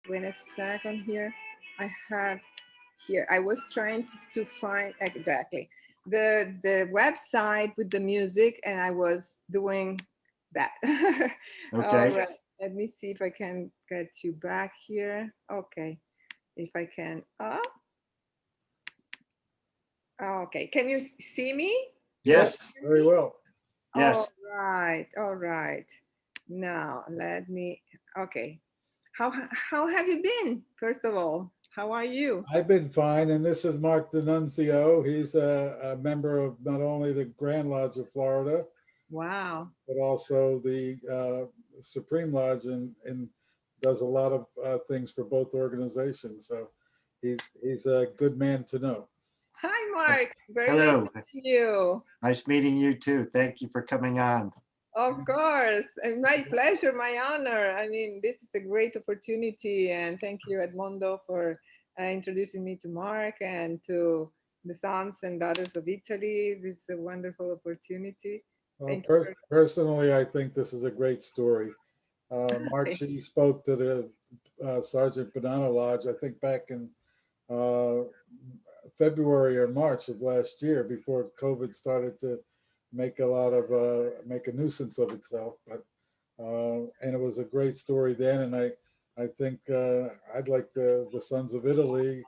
wait a second here. I have here. I was trying to find exactly the website with the music, and I was doing that. All Okay. right. Let me see if I can get you back here. Okay. If I can. Okay. Can you see me? Can you Yes. Yep, hear very me? well. All Yes. right. All right. Now let me. Okay. How have you been? First of all, how are you? I've been fine, and this is Mark D'Annunzio. He's a member of not only the Grand Lodge of Florida, Wow. but also the Supreme Lodge, and does a lot of things for both organizations. So he's a good man to know. Hi, Mark. Very nice Hello. to meet you. Nice meeting you too. Thank you for coming on. Of course. And my pleasure, my honor. I mean, this is a great opportunity. And thank you, Edmondo, for introducing me to Mark and to the sons and daughters of Italy. This is a wonderful opportunity. Well, Thank you personally, I think this is a great story. Mark, very she spoke to the Sergeant Banana Lodge, I think back in uh, February or March of last year, before COVID started to make a nuisance of itself. But and it was a great story then, and I think I'd like the Sons of Italy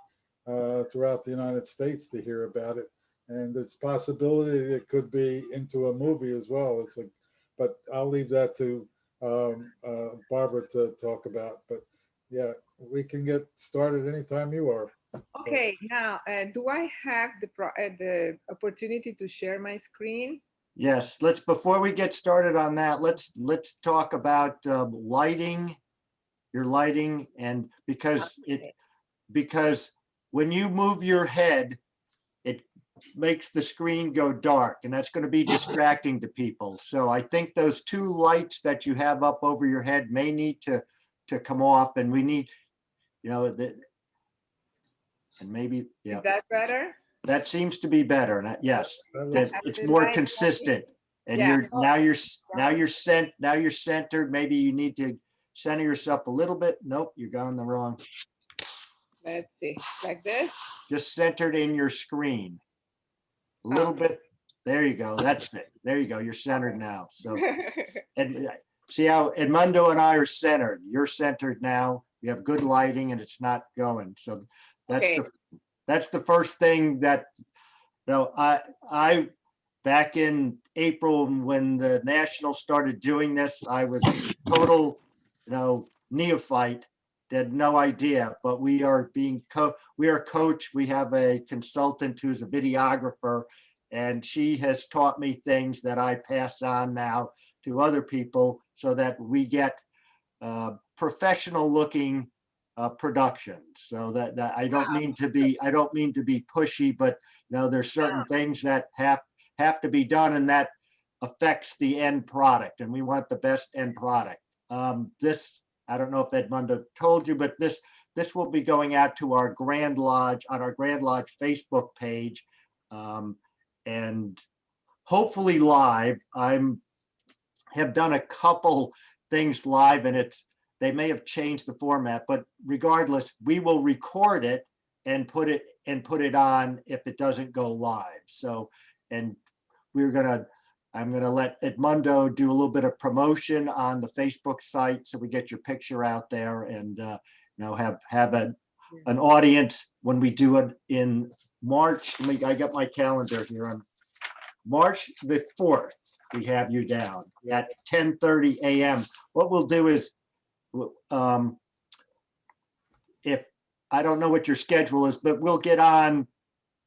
throughout the United States to hear about it, and it's possibility it could be into a movie as well. But I'll leave that to Barbara to talk about. But yeah, we can get started anytime you are. Okay, now, do I have the opportunity to share my screen? Yes. Before we get started on that, let's talk about lighting, your lighting, and Okay. because when you move your head, it makes the screen go dark, and that's going to be distracting to people. So I think those two lights that you have up over your head may need to come off, and we need, that, and maybe, Is yeah, that better? that seems to be better. And yes, That I looks that have it's the more light. consistent. And Yeah. Oh, now you're centered. Maybe you need to center yourself a little bit. Nope, you're going the wrong. let's see. Like this? Just centered in your screen. A little Okay. bit. There you go. That's it. There you go. You're centered now. So, and see how Edmundo and I are centered. You're centered now. You have good lighting, and it's not going. So that's Okay. the first thing that, I back in April when the Nationals started doing this, I was total, neophyte, had no idea. But we are coached. We have a consultant who's a videographer, and she has taught me things that I pass on now to other people so that we get professional looking productions. So that I don't mean to be pushy, but there's certain things that have to be done, and that affects the end product, and we want the best end product. This, I don't know if Edmundo told you, but this will be going out to our Grand Lodge on our Grand Lodge Facebook page, and hopefully live. I'm have done a couple things live, and they may have changed the format, but regardless, we will record it and put it on if it doesn't go live. So, and I'm gonna let Edmundo do a little bit of promotion on the Facebook site so we get your picture out there, and have an audience when we do it in March. I got my calendar here. On March the 4th, we have you down at 10:30 a.m. What we'll do is, um, if I don't know what your schedule is, but we'll get on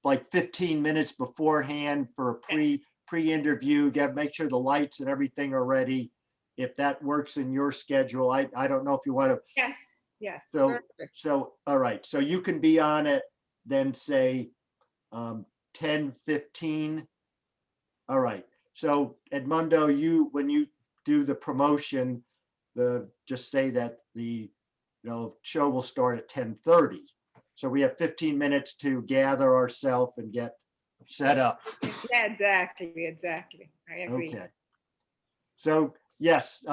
like 15 minutes beforehand for a pre-interview, make sure the lights and everything are ready. If that works in your schedule, I don't know if you want to. Yes. Yes. So, Perfect. all right. So you can be on it then, say 10:15. All right. So Edmundo, when you do the promotion, just say that the show will start at 10:30. So we have 15 minutes to gather ourselves and get set up. Yeah, exactly. Exactly. I agree. Okay. So yes,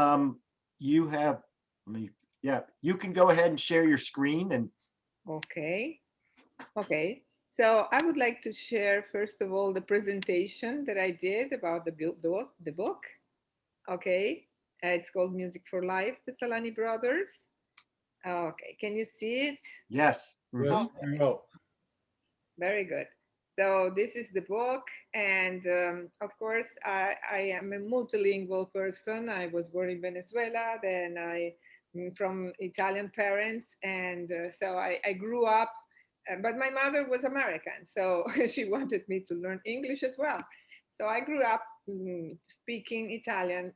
you have. Let me Yeah, you can go ahead and share your screen and Okay. Okay. So I would like to share first of all the presentation that I did about the book. Okay. It's called Music for Life, the Salani Brothers. Okay. Can you see it? yes. Yes, Mhm. Okay. very well. Very good. So this is the book, and of course, I am a multilingual person. I was born in Venezuela, then from Italian parents, and so I grew up. But my mother was American, so she wanted me to learn English as well. So I grew up speaking Italian,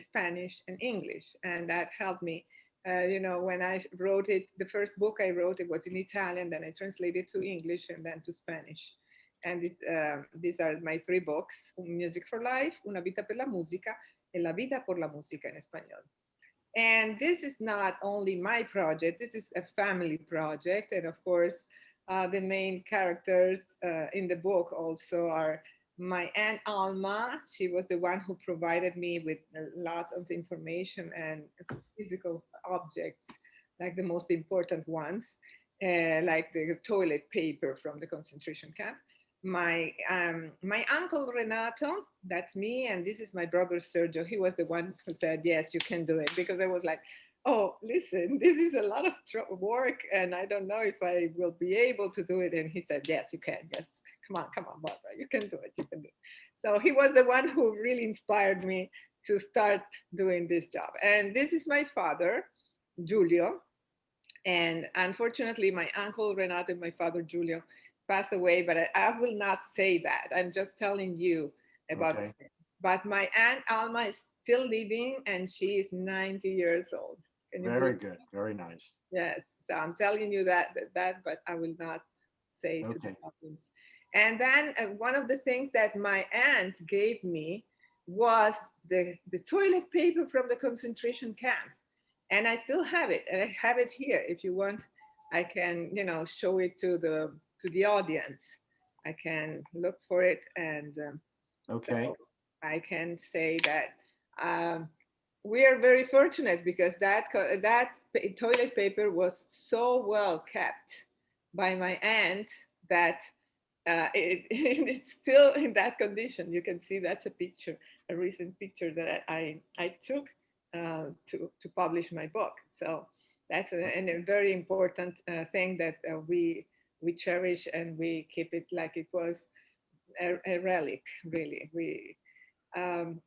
Spanish, and English, and that helped me. When I wrote it, the first book I wrote, it was in Italian, then I translated to English and then to Spanish. And these are my three books: Music for Life, Una Vita per la Musica, e La Vida por la Música in Español. And this is not only my project, this is a family project. And of course, the main characters in the book also are my Aunt Alma. She was the one who provided me with lots of information and physical objects, like the most important ones, like the toilet paper from the concentration camp. My uncle Renato, that's me, and this is my brother Sergio. He was the one who said, "Yes, you can do it," because I was like, "Oh, listen, this is a lot of work, and I don't know if I will be able to do it." And he said, "Yes, you can. Yes, come on, Barbara, you can do it. You can do it." So he was the one who really inspired me to start doing this job. And this is my father, Giulio, and unfortunately, my uncle Renato and my father Giulio passed away, but I will not say that. I'm just telling you about Okay. this. But my Aunt Alma is still living and she is 90 years old. Can you Very believe? good. Very nice. Yes. So I'm telling you that, but I will not say to the Okay. audience. And then one of the things that my aunt gave me was the toilet paper from the concentration camp, and I still have it, and I have it here. If you want, I can, show it to the audience. I can look for it, and Okay. so I can say that um, we are very fortunate because toilet paper was so well kept by my aunt that it's still in that condition. You can see that's a picture, a recent picture that I took to publish my book. So that's a very important thing that we cherish and we keep it like it was a relic, really.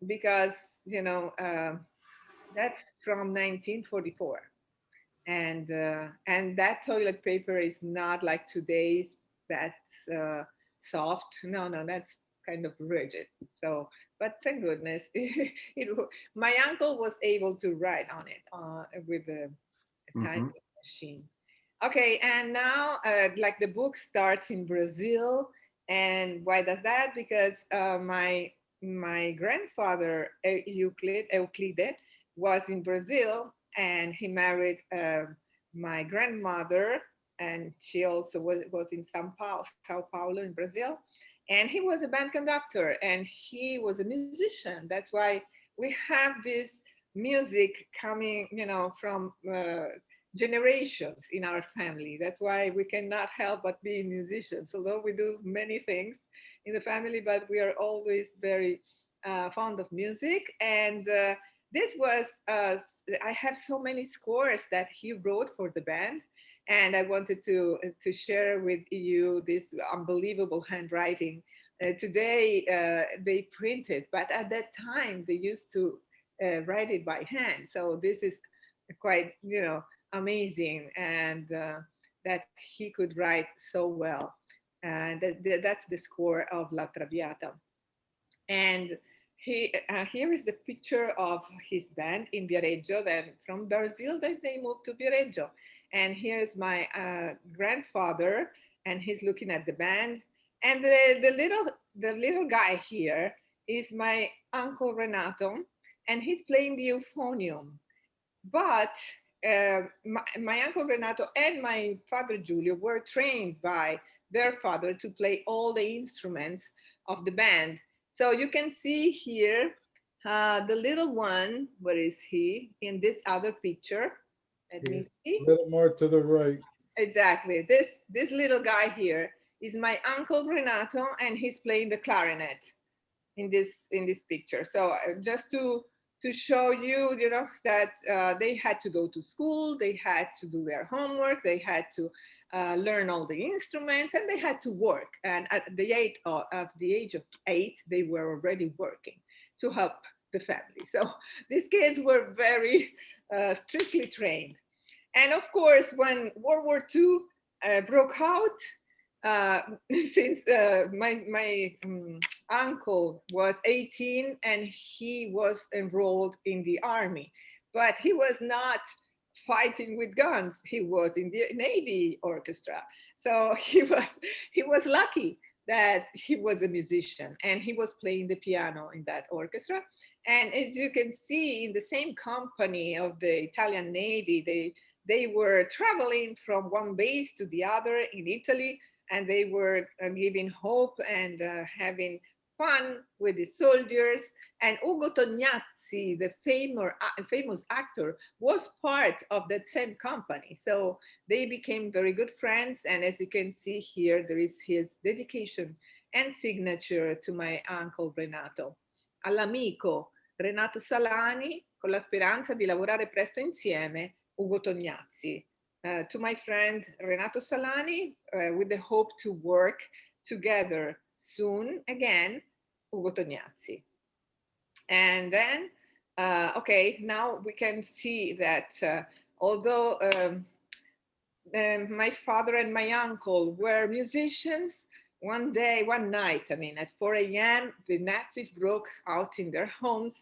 Because you know that's from 1944, and that toilet paper is not like today's, that's soft. No, no, that's kind of rigid. So, but thank goodness, my uncle was able to write on it with a Hmm. typing machine. Okay, and now like the book starts in Brazil, and why does that? Because my grandfather Euclide was in Brazil, and he married my grandmother, and she also was in Sao Paulo in Brazil, and he was a band conductor and he was a musician. That's why we have this music coming, from generations in our family. That's why we cannot help but be musicians, although we do many things in the family, but we are always very fond of music. And this was I have so many scores that he wrote for the band, and I wanted to share with you this unbelievable handwriting. Today they print it, but at that time they used to write it by hand. So this is quite amazing, and that he could write so well. And that's the score of La Traviata. And here is the picture of his band in Viareggio. Then from Brazil, then they moved to Viareggio. And here's my grandfather, and he's looking at the band. And the little guy here is my uncle Renato, and he's playing the euphonium. But my uncle Renato and my father Giulio were trained by their father to play all the instruments of the band. So you can see here the little one, where is he, in this other picture? Let He's me see. a little more to the right. Exactly. This little guy here is my uncle Renato, and he's playing the clarinet in this picture. So just to show you, you know, that they had to go to school, they had to do their homework, they had to learn all the instruments, and they had to work. And at the age of 8, they were already working to help the family. So these kids were very strictly trained. And of course, when World War II broke out, uh, since my uncle was 18 and he was enrolled in the army, but he was not fighting with guns. He was in the Navy orchestra, so he was lucky that he was a musician and he was playing the piano in that orchestra. And as you can see, in the same company of the Italian Navy, they were traveling from one base to the other in Italy, and they were giving hope and having fun with the soldiers. And Ugo Tognazzi, the famous actor, was part of that same company. So they became very good friends. And as you can see here, there is his dedication and signature to my uncle Renato. All'amico Renato Salani, con la speranza di lavorare presto insieme, Ugo Tognazzi. To my friend Renato Salani, with the hope to work together soon again, Ugo Tognazzi. And then, okay, now we can see that although my father and my uncle were musicians, one night, I mean, at 4 a.m., the Nazis broke out in their homes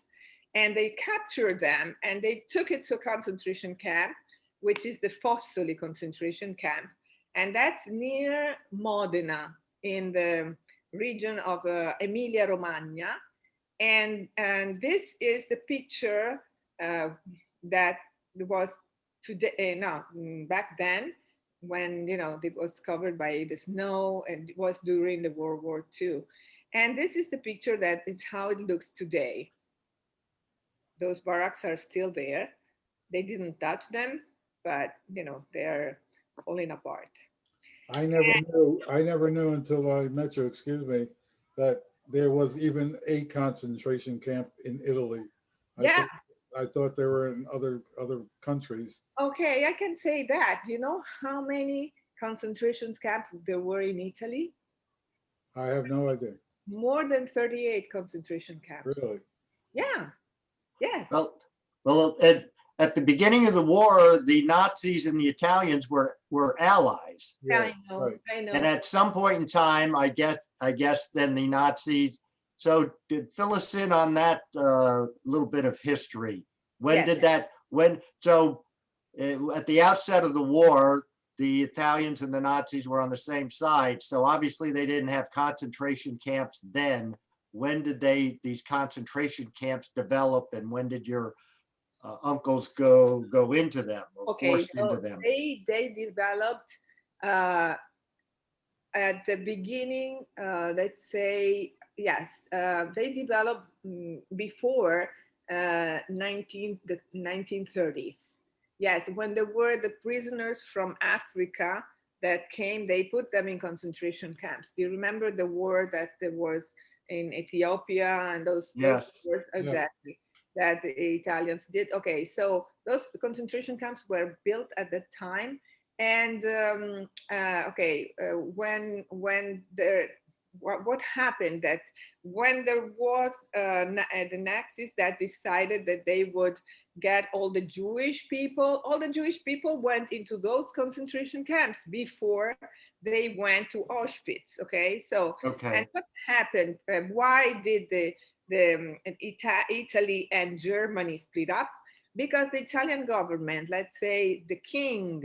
and they captured them and they took it to a concentration camp, which is the Fossoli concentration camp. And that's near Modena in the region of Emilia Romagna. And this is the picture that was today, no, back then, when it was covered by the snow, and it was during the World War II. And this is the picture that it's how it looks today. Those barracks are still there. They didn't touch them, but they're falling apart. I never knew until I met you, excuse me, that there was even a concentration camp in Italy. I Yeah. thought I thought they were in other countries. Okay, I can say that. You know how many concentration camps there were in Italy? I have no idea. More than 38 concentration camps. Really. Yeah, yes. Well, at the beginning of the war, the Nazis and the Italians were allies. Yeah, Yeah, I know, right. I know. And at some point in time, I guess then the Nazis. So fill us in on that little bit of history. When Yes. did that? At the outset of the war, the Italians and the Nazis were on the same side. So obviously they didn't have concentration camps then. When did these concentration camps develop, and when did your uncles go into them or Okay, forced into them? they developed uh, at the beginning, let's say, yes, they developed before the 1930s. Yes, when there were the prisoners from Africa that came, they put them in concentration camps. Do you remember the war that there was in Ethiopia and those Yes. wars? Yeah. Exactly, that the Italians did. Okay, so those concentration camps were built at the time. And when what happened, that when there was the Nazis that decided that they would get all the Jewish people went into those concentration camps before they went to Auschwitz. Okay, so Okay. and what happened? Why did Italy and Germany split up? Because the Italian government, let's say the king,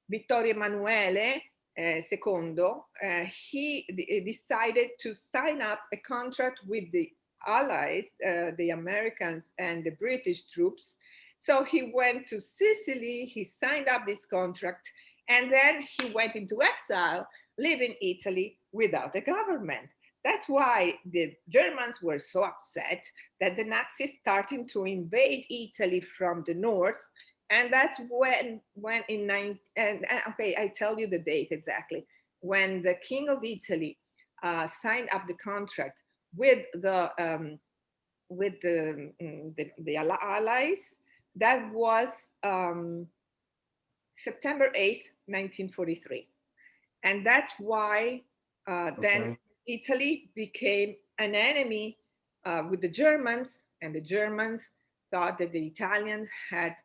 Vittorio Emanuele II, he decided to sign up a contract with the Allies, the Americans and the British troops. So he went to Sicily, he signed up this contract, and then he went into exile, living in Italy without a government. That's why the Germans were so upset that the Nazis started to invade Italy from the north, And that's when in nine and okay, I tell you the date exactly when the King of Italy signed up the contract with the allies. That was um, September 8th, 1943. And that's why then Okay. Italy became an enemy with the Germans, and the Germans thought that the Italians had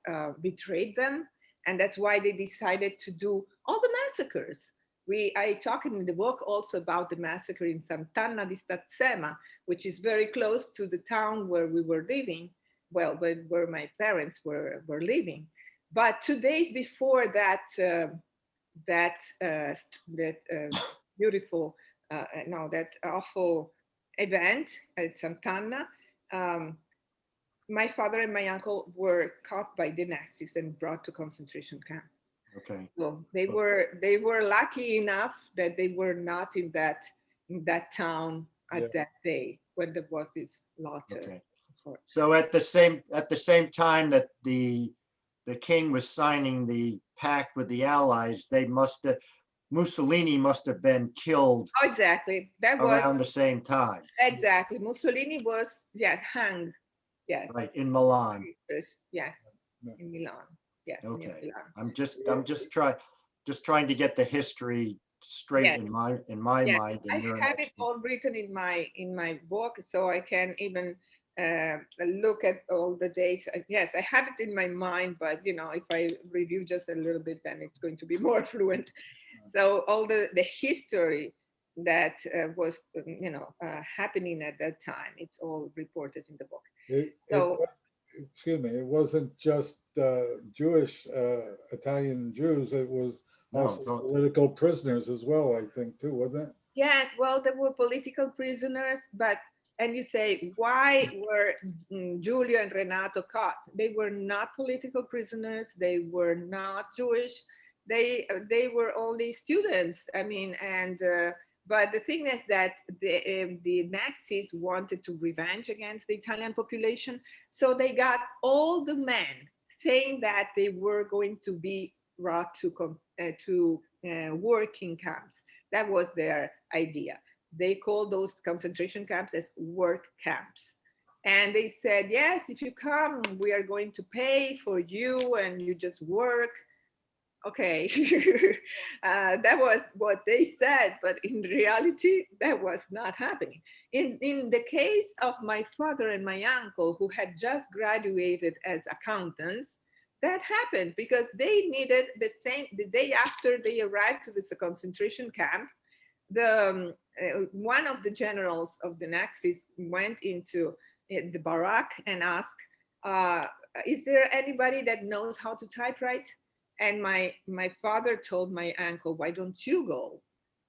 betrayed them, and that's why they decided to do all the massacres. I talk in the book also about the massacre in Sant'Anna di Stazzema, which is very close to the town where we were living, well, where my parents were living. But 2 days before that that beautiful no that awful event at Sant'Anna, um, my father and my uncle were caught by the Nazis and brought to concentration camp. Okay. So Well, they were lucky enough that they were not in that town Yeah. at that day when there was this slaughter. okay. So at the same time that the king was signing the pact with the Allies, Mussolini must have been killed Oh, exactly. That was around the same time, exactly Mussolini was, yes, hanged. Yes, right, in Milan. yes, Yeah. in Milan. Yes, near Okay. Milan. I'm just trying to get the history straight Yes, in my yes. mind I and your have it explanation. all written in my book, so I can even look at all the dates. Yes, I have it in my mind, but if I review just a little bit, then it's going to be more fluent. So all the history that was happening at that time, it's all reported in the book. It So excuse me, it wasn't just Jewish Italian Jews. It was No, also don't. political prisoners as well, I think, too, wasn't it? yes, well, there were political prisoners, but and you say why were Giulio and Renato caught? They were not political prisoners. They were not Jewish. They were only students. I mean, and but the thing is that the Nazis wanted to revenge against the Italian population, so they got all the men saying that they were going to be brought to working camps. That was their idea. They called those concentration camps as work camps. And they said, yes, if you come, we are going to pay for you and you just work. Okay. That was what they said, but in reality, that was not happening. In the case of my father and my uncle, who had just graduated as accountants, that happened because they needed the day after they arrived to this concentration camp. One of the generals of the Nazis went into the barrack and asked, uh, "Is there anybody that knows how to typewrite?" And my father told my uncle, "Why don't you go?"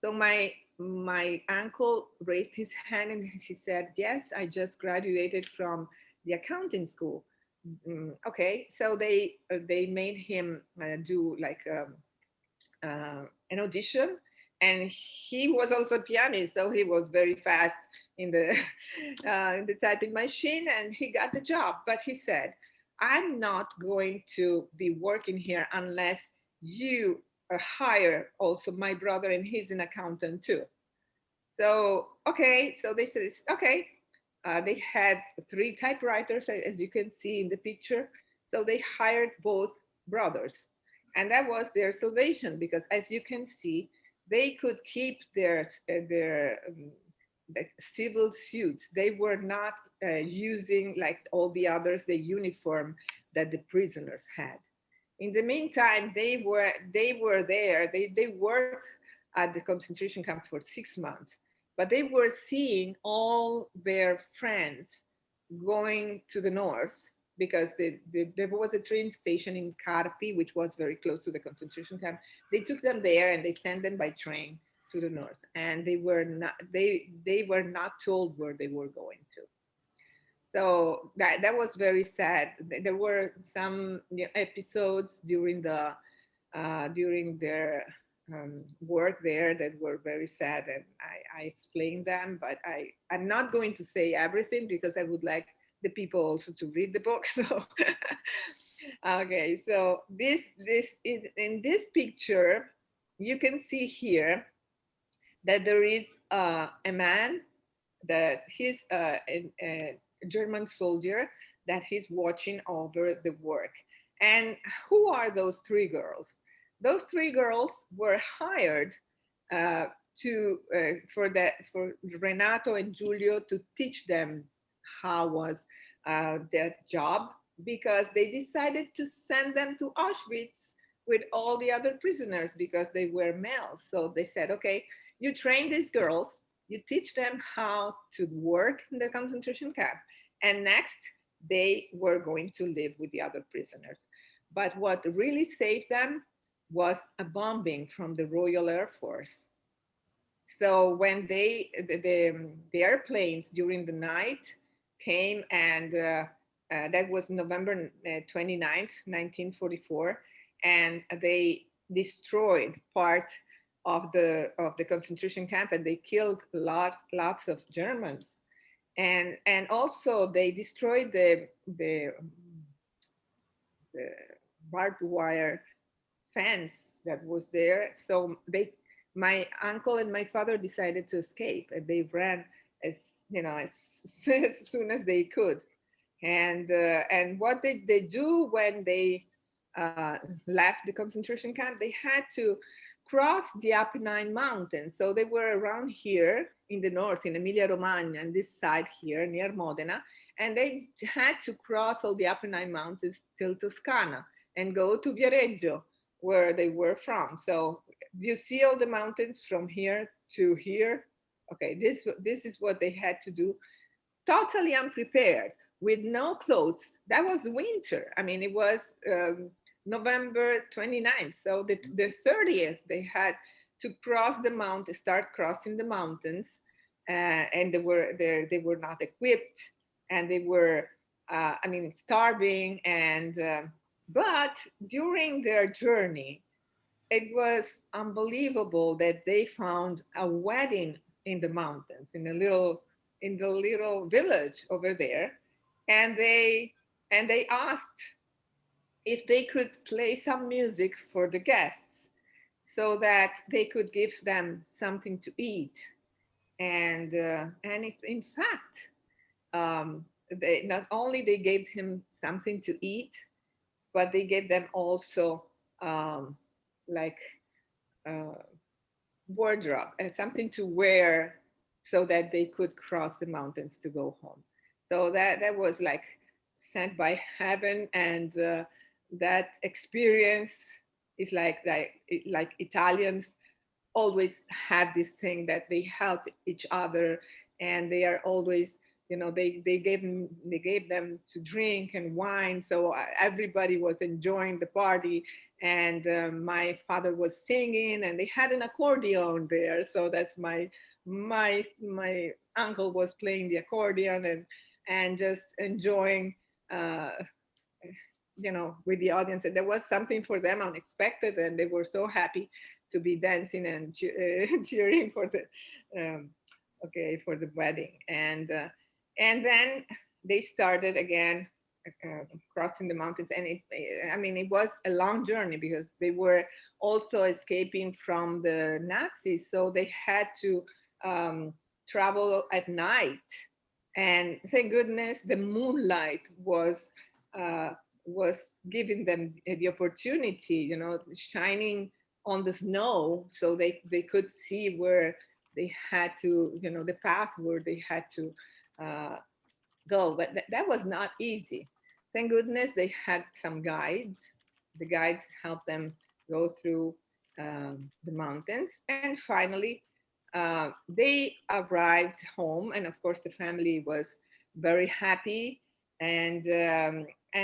So my uncle raised his hand and he said, "Yes, I just graduated from the accounting school." Okay, so they made him do like an audition, and he was also a pianist, so he was very fast in the in the typing machine, and he got the job. But he said, "I'm not going to be working here unless you hire also my brother, and he's an accountant too." So okay, so they said, "Okay." They had three typewriters, as you can see in the picture. So they hired both brothers. And that was their salvation because, as you can see, they could keep the civil suits. They were not using, like all the others, the uniform that the prisoners had. In the meantime, they were there. They worked at the concentration camp for 6 months, but they were seeing all their friends going to the north because there was a train station in Carpi, which was very close to the concentration camp. They took them there and they sent them by train to the north, and they were not told where they were going to. So that was very sad. There were some episodes during their work there that were very sad, and I explained them, but I'm not going to say everything because I would like the people also to read the book. So Okay, so this is in this picture, you can see here that there is a man that he's a German soldier that he's watching over the work. And who are those three girls? Those three girls were hired uh, for Renato and Giulio to teach them how was that job, because they decided to send them to Auschwitz with all the other prisoners because they were male. So they said, okay, you train these girls, you teach them how to work in the concentration camp, and next they were going to live with the other prisoners. But what really saved them was a bombing from the Royal Air Force. So when the airplanes during the night came, and that was November 29th, 1944, and they destroyed part of the concentration camp, and they killed lots of Germans, and also they destroyed the barbed wire fence that was there. So my uncle and my father decided to escape, and they ran as as, as soon as they could. And what did they do when they uh, left the concentration camp? They had to cross the Apennine Mountains. So they were around here in the north, in Emilia Romagna, and this side here near Modena, and they had to cross all the Apennine Mountains till Toscana and go to Viareggio, where they were from. So you see all the mountains from here to here. Okay, this is what they had to do, totally unprepared, with no clothes. That was winter. I mean, it was November 29th. So the 30th, they had to cross the mountain, start crossing the mountains, and they were not equipped, and they were, I mean, starving. And but during their journey, it was unbelievable that they found a wedding in the mountains, in the little village over there, and they asked if they could play some music for the guests so that they could give them something to eat. And in fact, they not only they gave him something to eat, but they gave them also um, like uh, wardrobe and something to wear so that they could cross the mountains to go home. So that was like sent by heaven, and that experience is like Italians always have this thing that they help each other, and they are always, they gave them to drink and wine, so everybody was enjoying the party. And my father was singing, and they had an accordion there, so that's my uncle was playing the accordion, and just enjoying uh, with the audience. And there was something for them unexpected, and they were so happy to be dancing and cheering for the um, okay, for the wedding. And then they started again crossing the mountains, and I mean, it was a long journey because they were also escaping from the Nazis, so they had to travel at night. And thank goodness the moonlight uh, was giving them the opportunity, shining on the snow, so they could see where they had to, the path where they had to uh, go. But that was not easy. Thank goodness they had some guides. The guides helped them go through the mountains. And finally, they arrived home. And of course, the family was very happy. And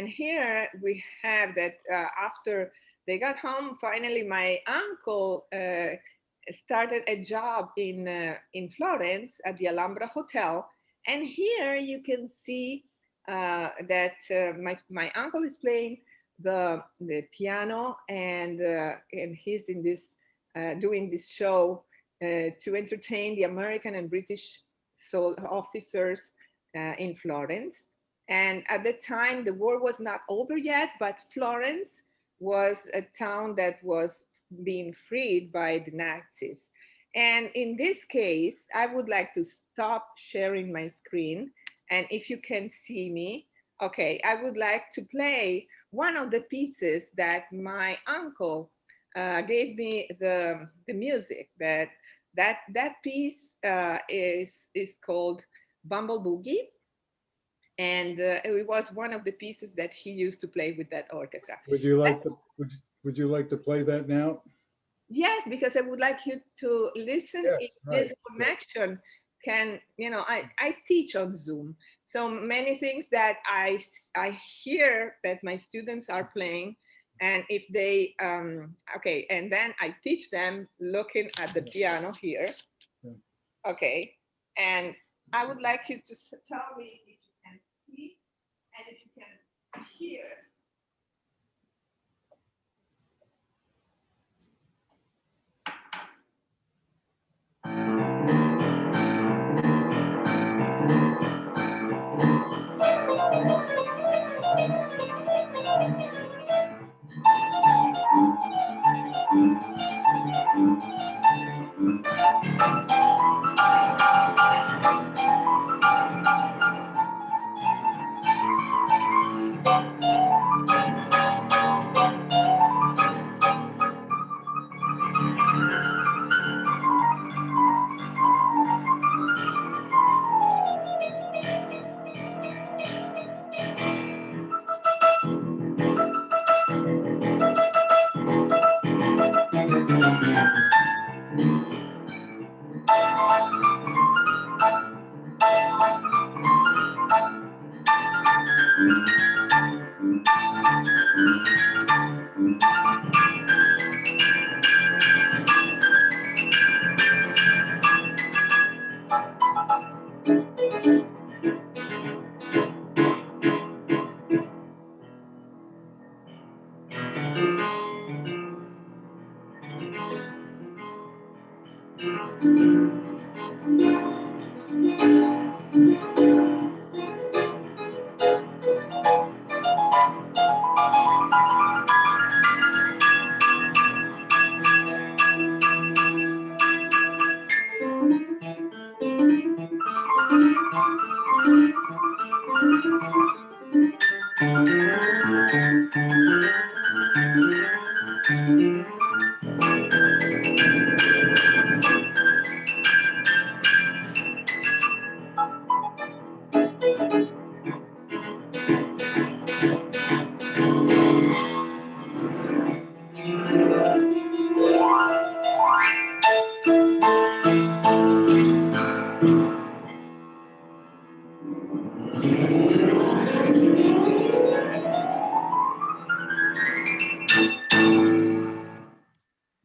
here we have that after they got home, finally, my uncle started a job in Florence at the Alhambra Hotel. And here you can see that my uncle is playing the piano, and he's in this doing this show to entertain the American and British officers in Florence. And at the time, the war was not over yet, but Florence was a town that was being freed by the Nazis. And in this case, I would like to stop sharing my screen. And if you can see me, okay, I would like to play one of the pieces that my uncle gave me the music. That piece is called Bumble Boogie, and it was one of the pieces that he used to play with that orchestra. Would you That, like to, would you like to play that now? yes, because I would like you to listen Yes, if right. this connection can, I teach on Zoom. So many things that I hear that my students are playing, and if they, okay, and then I teach them looking at the piano here. Yeah. Okay, and I would like you to tell me if you can see and if you can hear.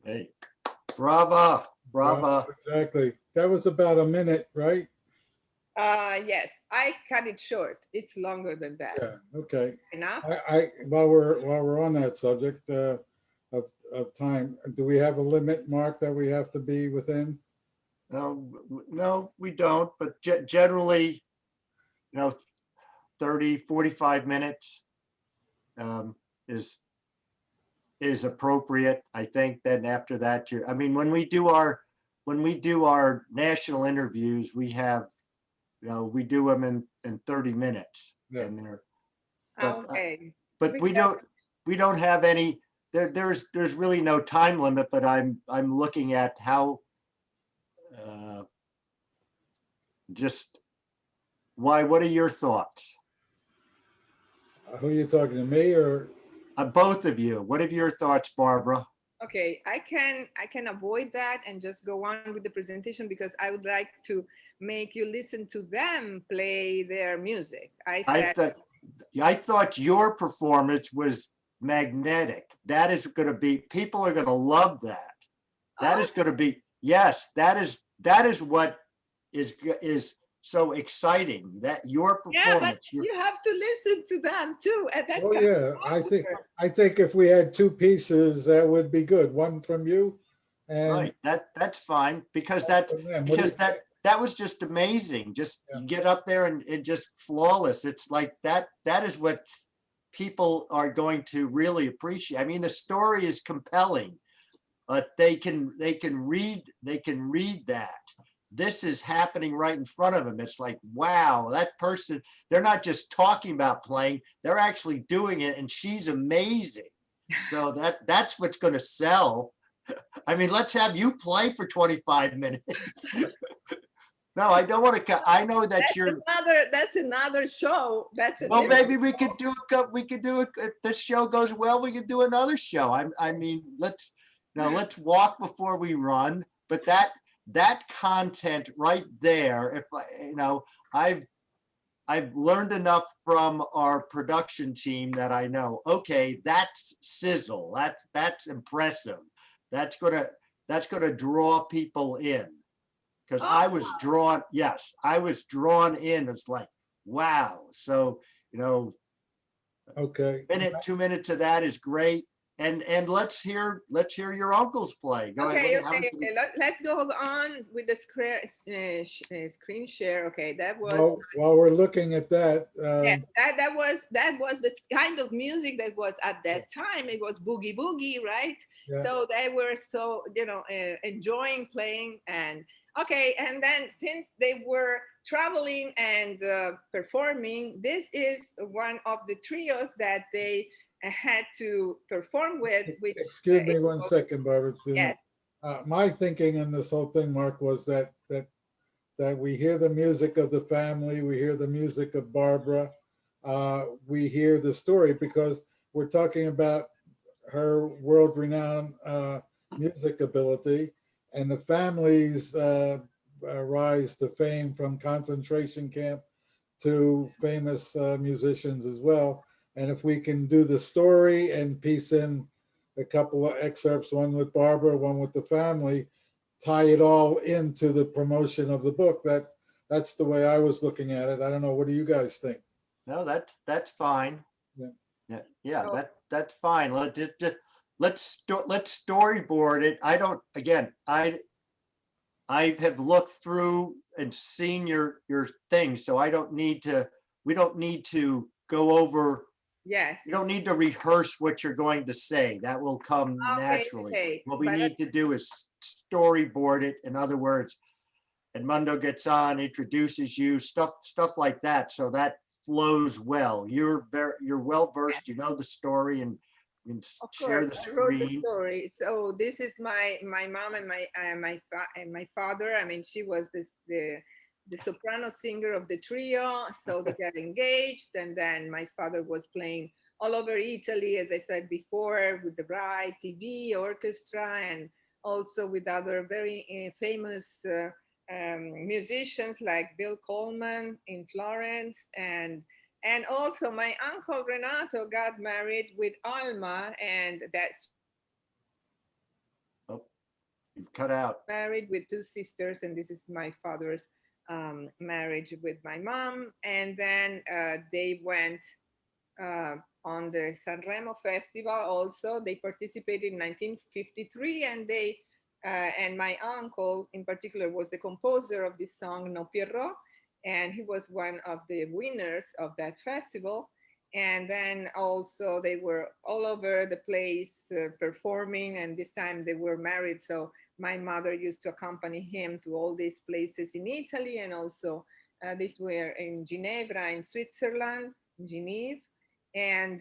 Hey, brava, Right, brava. exactly. That was about a minute, right? Yes, I cut it short. It's longer than that. Yeah, okay. Enough? While we're on that subject of time, do we have a limit, Mark, that we have to be within? No, no, we don't, but generally, 30, 45 minutes um, is appropriate. I think then after that, I mean, when we do our national interviews, we have, we do them in 30 minutes. Yeah. And they're, but Okay. but Because we don't have any, there's really no time limit, but I'm looking at how just what are your thoughts? Who are you talking to, me or? Both of you, what are your thoughts, Barbara? okay, I can avoid that and just go on with the presentation because I would like to make you listen to them play their music. I I said, thought your performance was magnetic. That is going to be, people are going to love that. That oh, is going to be, yes, that is what is so exciting, that your yeah, but performance. you have to listen to them too. And that Oh, comes yeah, after. I think if we had two pieces, that would be good. One from you and Right, that's fine, because one from them. What do you think? that was just amazing. Just Yeah. you get up there and just flawless. It's like that. That is what people are going to really appreciate. I mean, the story is compelling, but they can read that. This is happening right in front of them. It's like, wow, that person, they're not just talking about playing, they're actually doing it, and she's amazing. So that's what's going to sell. I mean, let's have you play for 25 minutes. No, I don't want to. I know that you're. That's another show. That's a Well, different maybe we could do we could do it. If this show goes well, we could do another show. I mean, let's walk before we run. But that content right there, if I've learned enough from our production team that I know, okay, that's sizzle. That's impressive. That's gonna draw people in. Because I was Oh, drawn, yes, I was drawn in. It's like, wow. So, you know, Okay. minute, 2 minutes of that is great. And let's hear your uncles play. Go ahead. okay, okay, okay. Let's go on with the screen share. Okay, that was Well, while we're looking at that, yeah, that was the kind of music that was at that time. It was boogie boogie, right? yeah, So they were so enjoying playing. And okay, and then since they were traveling and performing, this is one of the trios that they had to perform with, which excuse me it one was, second, Barbara. yes. My thinking in this whole thing, Mark, was that we hear the music of the family, we hear the music of Barbara, we hear the story because we're talking about her world-renowned music ability and the family's rise to fame from concentration camp to famous musicians as well. And if we can do the story and piece in a couple of excerpts, one with Barbara, one with the family, tie it all into the promotion of the book. That's the way I was looking at it. I don't know. What do you guys think? No, that's fine. Yeah. Yeah, So that's fine. Let's storyboard it. I don't. Again, I have looked through and seen your thing, so I don't need to. We don't need to go over. yes. You don't need to rehearse what you're going to say. That will come Okay, naturally. okay. What we But need to do is storyboard it. In other words, Edmundo gets on, introduces you, stuff like that, so that flows well. You're well versed. You know the story, and you can of share course, the I wrote the screen. story. So this is my mom and my father. I mean, she was the soprano singer of the trio. So they got engaged, and then my father was playing all over Italy, as I said before, with the Bride TV orchestra, and also with other very famous musicians like Bill Coleman in Florence. And also, my uncle Renato got married with Alma, and that's Oh, you've cut out. married with two sisters. And this is my father's marriage with my mom. And then they went on the Sanremo Festival also. They participated in 1953, and my uncle in particular was the composer of this song, No Pierrot, and he was one of the winners of that festival. And then also they were all over the place performing, and this time they were married. So my mother used to accompany him to all these places in Italy, and also these were in Ginevra, in Switzerland, Geneva. And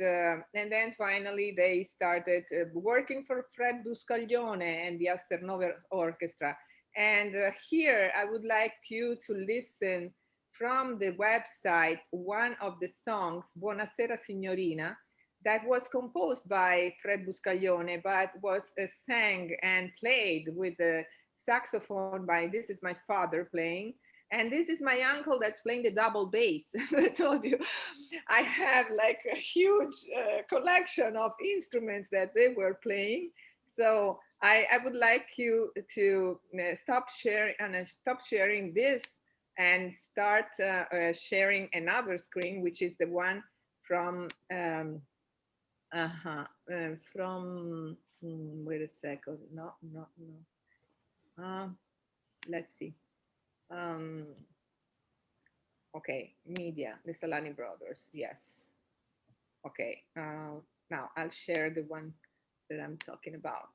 then finally they started working for Fred Buscaglione and the Asternova Orchestra. And here I would like you to listen from the website one of the songs, Buonasera Signorina, that was composed by Fred Buscaglione, but was sang and played with the saxophone by, this is my father playing, and this is my uncle that's playing the double bass. As I told you, I have like a huge collection of instruments that they were playing. So I would like you to stop sharing this and start sharing another screen, which is the one from wait a second. No. Let's see. Um, okay, media, the Salani brothers. Yes. Okay. Now I'll share the one that I'm talking about.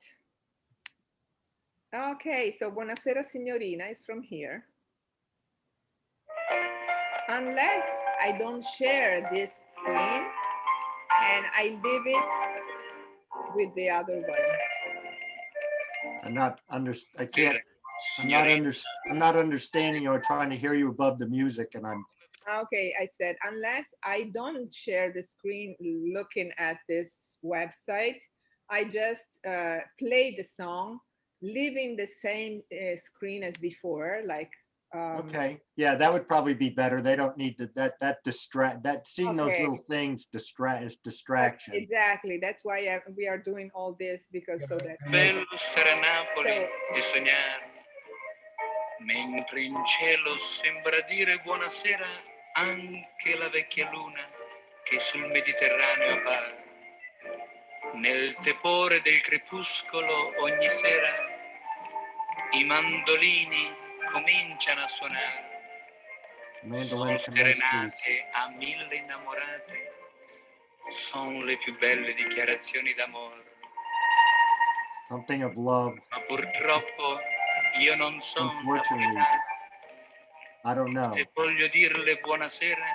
Okay, so Buonasera Signorina is from here. Unless I don't share this screen and I leave it with the other one. I'm not under, I can't, I'm not understanding you or trying to hear you above the music and I'm, Okay, I said, unless I don't share the screen looking at this website, I just play the song, leaving the same screen as before, like. okay, yeah, that would probably be better. They don't need to, that distract, that seeing those Okay. little things is distraction. Exactly. That's why we are doing all this because so that. Bello stare a Napoli So, e sognare, mentre in cielo sembra dire buonasera anche la vecchia luna che sul Mediterraneo appare. Nel tepore del crepuscolo ogni sera i mandolini cominciano a suonare. Mandolin Sono commence, please. serenate a mille innamorate, sono le più belle dichiarazioni d'amore. Something of love. Ma purtroppo io non sono Unfortunately, napoletano I don't know. e voglio dirle buonasera.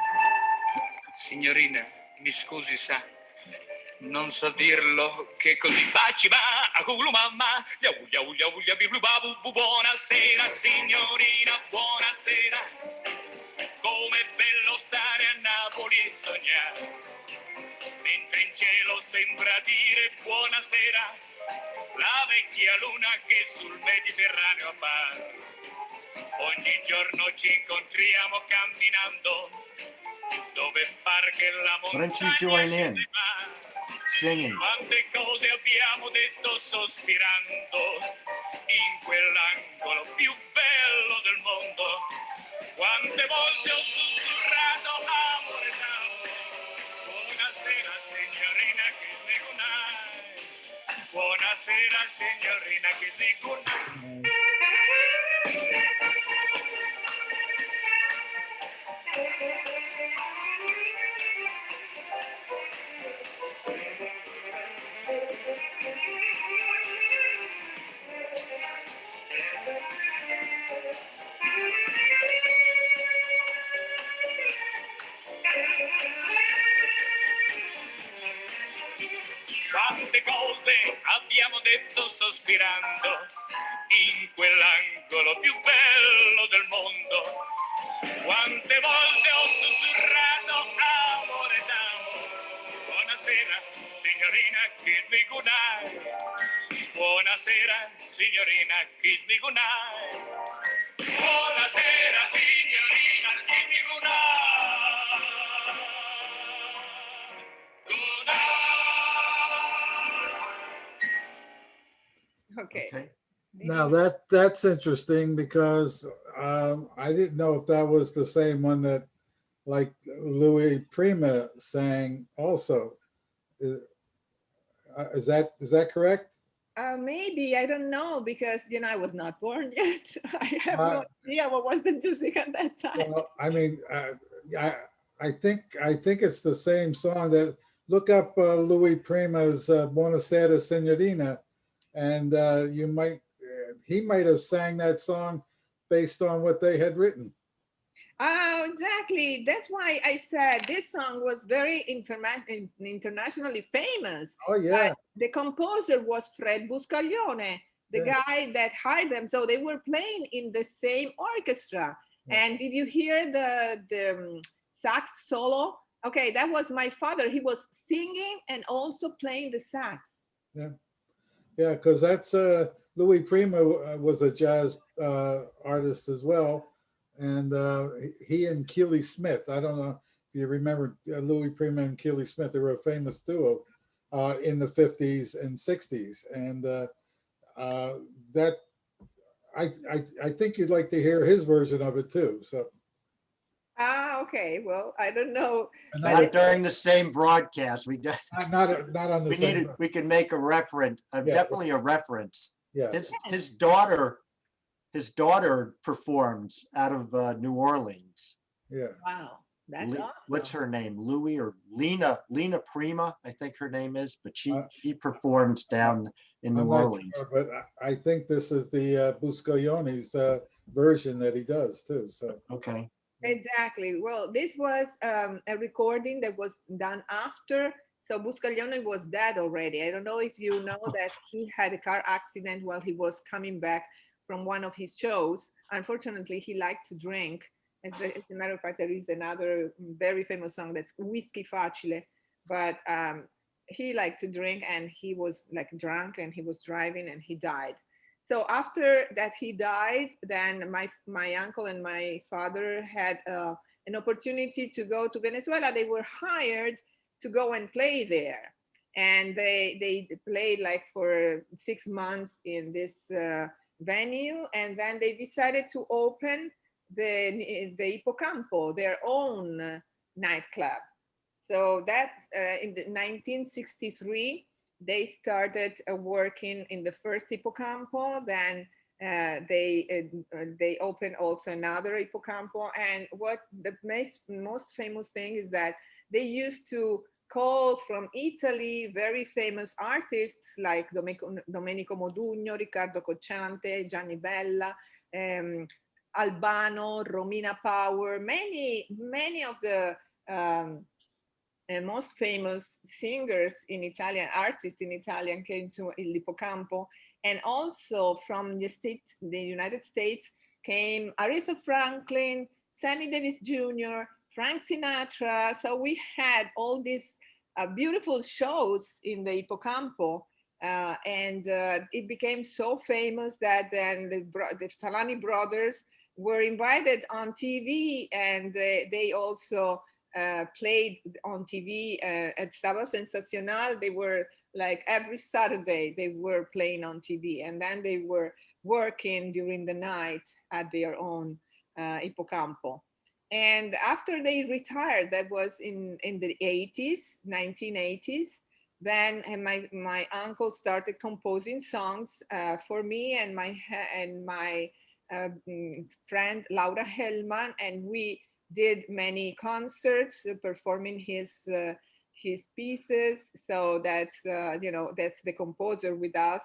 Signorina, mi scusi, sa, non so dirlo che così baci ma a culo mamma biblu babu buonasera signorina buonasera com'è bello stare a Napoli e sognare mentre in cielo sembra dire buonasera la vecchia luna che sul Mediterraneo appare ogni giorno ci incontriamo camminando dove par che la Why don't you montagna join in scende ma singing? quante cose abbiamo detto sospirando in quell'angolo più bello del mondo. Quante volte ho sussurrato amore d'amore. Buonasera signorina, kiss me goodnight. Buonasera signorina, kiss me goodnight. Quante cose abbiamo detto sospirando in quell'angolo più bello del mondo. Quante volte ho sussurrato amore d'amore. Buonasera signorina, kiss me goodnight. Buonasera signorina, kiss me goodnight. Buonasera signorina, kiss me goodnight. okay. Okay. Now that's interesting because I didn't know if that was the same one that like Louis Prima sang also. Is, is that correct? Maybe I don't know because I was not born yet. I have Uh, no idea what was the music at that time. Well, I mean, I think it's the same song. That look up Louis Prima's "Buonasera Signorina," and you might he might have sang that song based on what they had written. Oh, exactly. That's why I said this song was very internationally famous. Oh yeah, The composer was Fred Buscaglione, the Yeah. guy that hired them. So they were playing in the same orchestra. Yeah. And did you hear the sax solo? Okay, that was my father. He was singing and also playing the sax. yeah, because that's Louis Prima was a jazz artist as well, and he and Keely Smith. I don't know if you remember Louis Prima and Keely Smith. They were a famous duo in the 50s and 60s, and that I think you'd like to hear his version of it too. So Ah, okay. Well, I don't know. and But Not during the same broadcast. We just, not on the we same. needed, we can make a reference, Yeah. definitely a reference. Yeah, His daughter his daughter performs out of New Orleans. Yeah. Wow, that's What's awesome. her name? Louie or Lena Prima, I think her name is, but I, she performs down in New I'm not Orleans. sure, but I think this is the Buscaglione's version that he does too. So Okay. Exactly. Well, this was a recording that was done after. So Buscaglione was dead already. I don't know if you know that he had a car accident while he was coming back from one of his shows. Unfortunately, he liked to drink. As a matter of fact, there is another very famous song that's Whiskey Facile, but he liked to drink and he was like drunk and he was driving and he died. So after that he died, then my uncle and my father had an opportunity to go to Venezuela. They were hired to go and play there, and they played like for 6 months in this venue, and then they decided to open the Hippocampo, their own nightclub. So that in the 1963 they started working in the first Hippocampo. Then they opened also another Hippocampo. And what the most famous thing is that they used to call from Italy very famous artists like Domenico Modugno, Riccardo Cocciante, Gianni Bella, um, Albano, Romina Power, many of the um, most famous singers in Italian, artists in Italian came to Il Hippocampo. And also from the United States came Aretha Franklin, Sammy Davis Jr., Frank Sinatra. So we had all these beautiful shows in the Hippocampo. And it became so famous that then the Salani brothers were invited on TV, and they also played on TV at Sábado Sensacional. They were like every Saturday they were playing on TV, and then they were working during the night at their own Hippocampo. And after they retired, that was in the 80s, 1980s, then my uncle started composing songs for me and my friend Laura Hellman, and we did many concerts performing his pieces. So that's that's the composer with us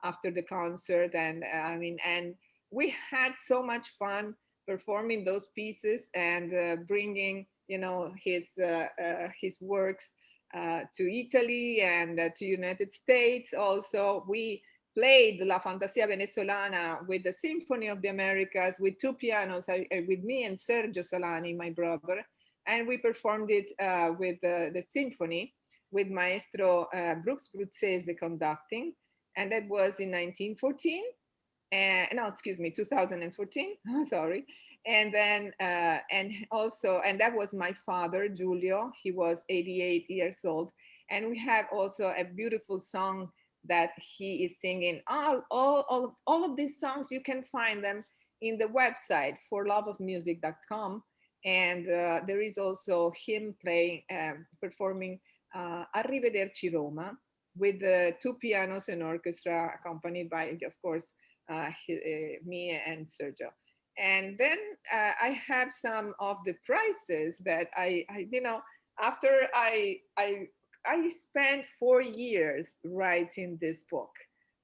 after the concert, and and we had so much fun performing those pieces and bringing his works to Italy and to United States. Also, we played La Fantasia Venezolana with the Symphony of the Americas with two pianos, with me and Sergio Salani, my brother, and we performed it with the symphony with Maestro Brooks Bruzzese conducting, and that was in 1914. No, excuse me, 2014. Sorry. And then, and also, and that was my father, Giulio. He was 88 years old. And we have also a beautiful song that he is singing. All of these songs, you can find them in the website forloveofmusic.com. And there is also him playing, performing Arrivederci Roma with two pianos and orchestra accompanied by, of course, me and Sergio. And then I have some of the prizes that after I spent 4 years writing this book,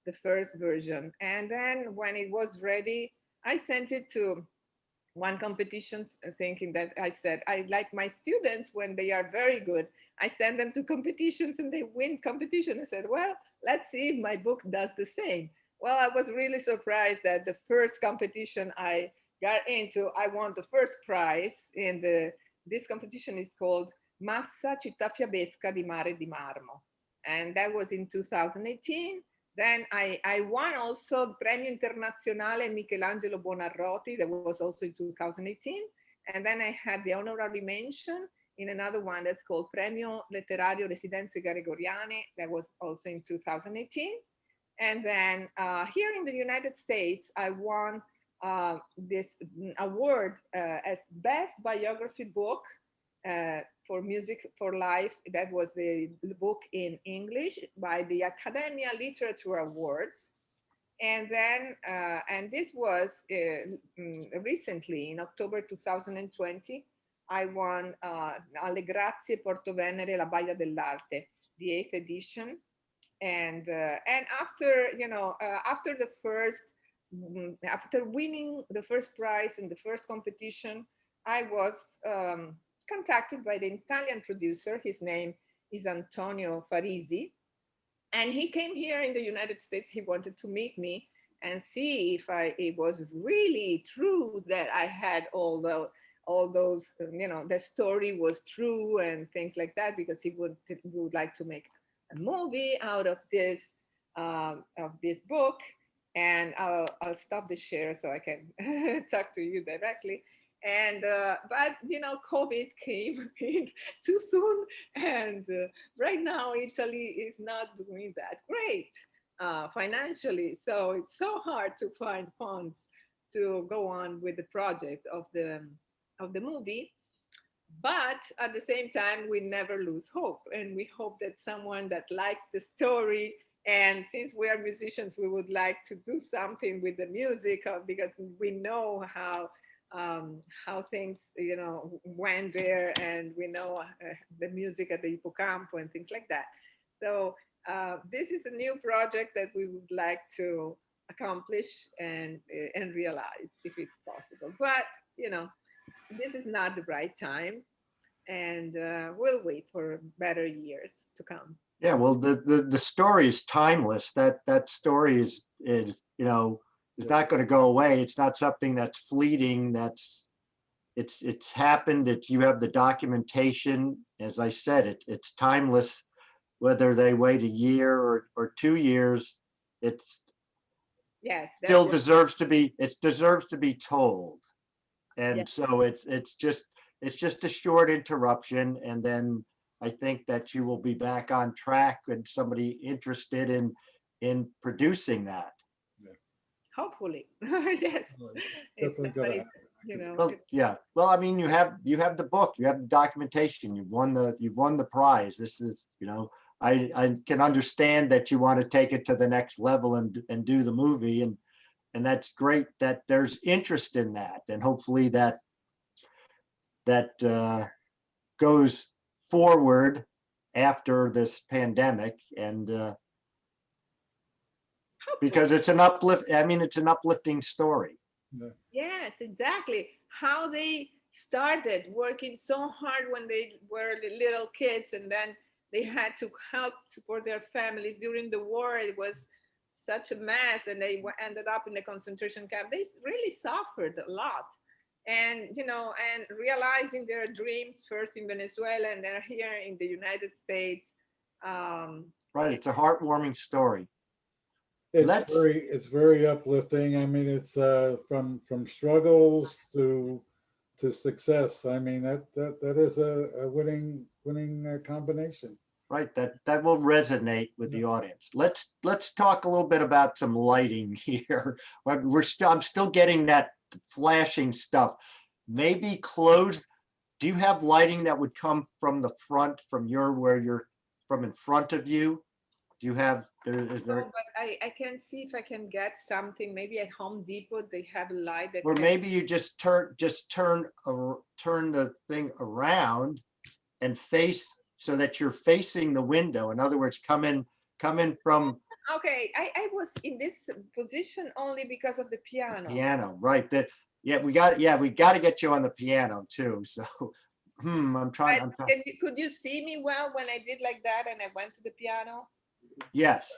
the first version. And then when it was ready, I sent it to one competitions, thinking that I said I like my students when they are very good, I send them to competitions and they win competition. I said, well, let's see if my book does the same. Well, I was really surprised that the first competition I got into, I won the first prize in this competition is called Massa Città Fiabesca di Mare di Marmo, and that was in 2018. Then I won also Premio Internazionale Michelangelo Buonarroti, that was also in 2018. And then I had the honorary mention in another one that's called Premio Letterario Residenze Gregoriane, that was also in 2018. And then here in the United States, I won this award as Best Biography Book for Music for Life. That was the book in English by the Academia Literature Awards. And then, and this was recently in October 2020, I won Alle Grazie Porto Venere, La Baia dell'Arte, the 8th edition. And after, after the first, after winning the first prize in the first competition, I was contacted by the Italian producer. His name is Antonio Farisi, and he came here in the United States. He wanted to meet me and see if it was really true that I had all those, the story was true and things like that, because he would like to make a movie out of this book. And I'll stop the share so I can talk to you directly. And but COVID came in too soon, and right now Italy is not doing that great financially, so it's so hard to find funds to go on with the project of the movie. But at the same time, we never lose hope, and we hope that someone that likes the story, and since we are musicians, we would like to do something with the music, because we know how things went there, and we know the music at the Hippocampo and things like that. So this is a new project that we would like to accomplish and realize if it's possible. But this is not the right time, and we'll wait for better years to come. Yeah, well, the story is timeless. That story is is not going to go away. It's not something that's fleeting. It's happened. You have the documentation. As I said, it's timeless. Whether they wait a year or 2 years, it's Yes, still deserves to be told. And yes. so it's just a short interruption, and then I think that you will be back on track and somebody interested in producing that. Hopefully. Yes. It's Definitely gonna somebody, happen. Well, yeah. Well, I mean, you have the book, you have the documentation, you've won the prize. This is, I can understand that you want to take it to the next level and do the movie, and that's great that there's interest in that, and hopefully that goes forward after this pandemic, and because it's an uplifting story. yes, exactly. How they started working so hard when they were little kids, and then they had to help support their families during the war. It was such a mess, and they ended up in the concentration camp. They really suffered a lot, and and realizing their dreams first in Venezuela, and then here in the United States. Right, it's a heartwarming story. It's very uplifting. I mean, it's from struggles to success. I mean, that is a winning combination. Right, that will resonate with the audience. Let's talk a little bit about some lighting here. I'm still getting that flashing stuff. Maybe close. Do you have lighting that would come from the front, from where you're from in front of you? Do you have is there? No, but I can see if I can get something. Maybe at Home Depot they have a light that. Or maybe you just turn the thing around and face so that you're facing the window. In other words, come in from. Okay, I was in this position only because of the piano. Piano, right? We got to get you on the piano too. So, I'm trying. Could you see me well when I did like that and I went to the piano? Yes.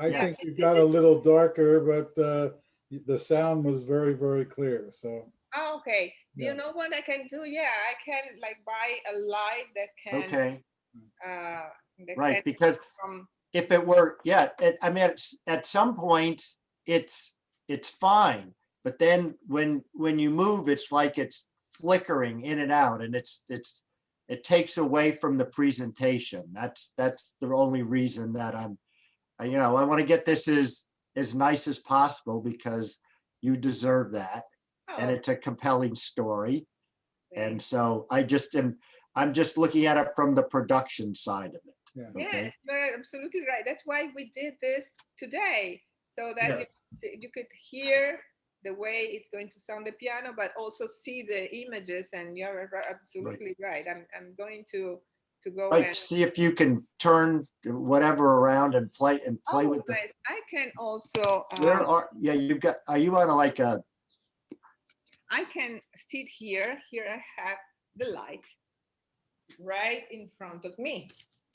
I think you got a little darker, but the sound was very, very clear. So. Oh, okay. Do you know what I can do? Yeah, I can buy a light that can. Okay. Right, can because if it were, I mean, at some point it's fine, but then when you move, it's like it's flickering in and out, and it takes away from the presentation. That's the only reason that I want to get this as nice as possible, because you deserve that. And it's a compelling story. And so I'm just looking at it from the production side of it. Yeah. Okay? Yes, you're absolutely right. That's why we did this today, so that you could hear the way it's going to sound the piano, but also see the images. And you're absolutely right. I'm going to go Like, and see if you can turn whatever around and play oh, with the, nice. I can also where are, yeah, you've got, are you on like a, I can sit here. Here I have the light right in front of me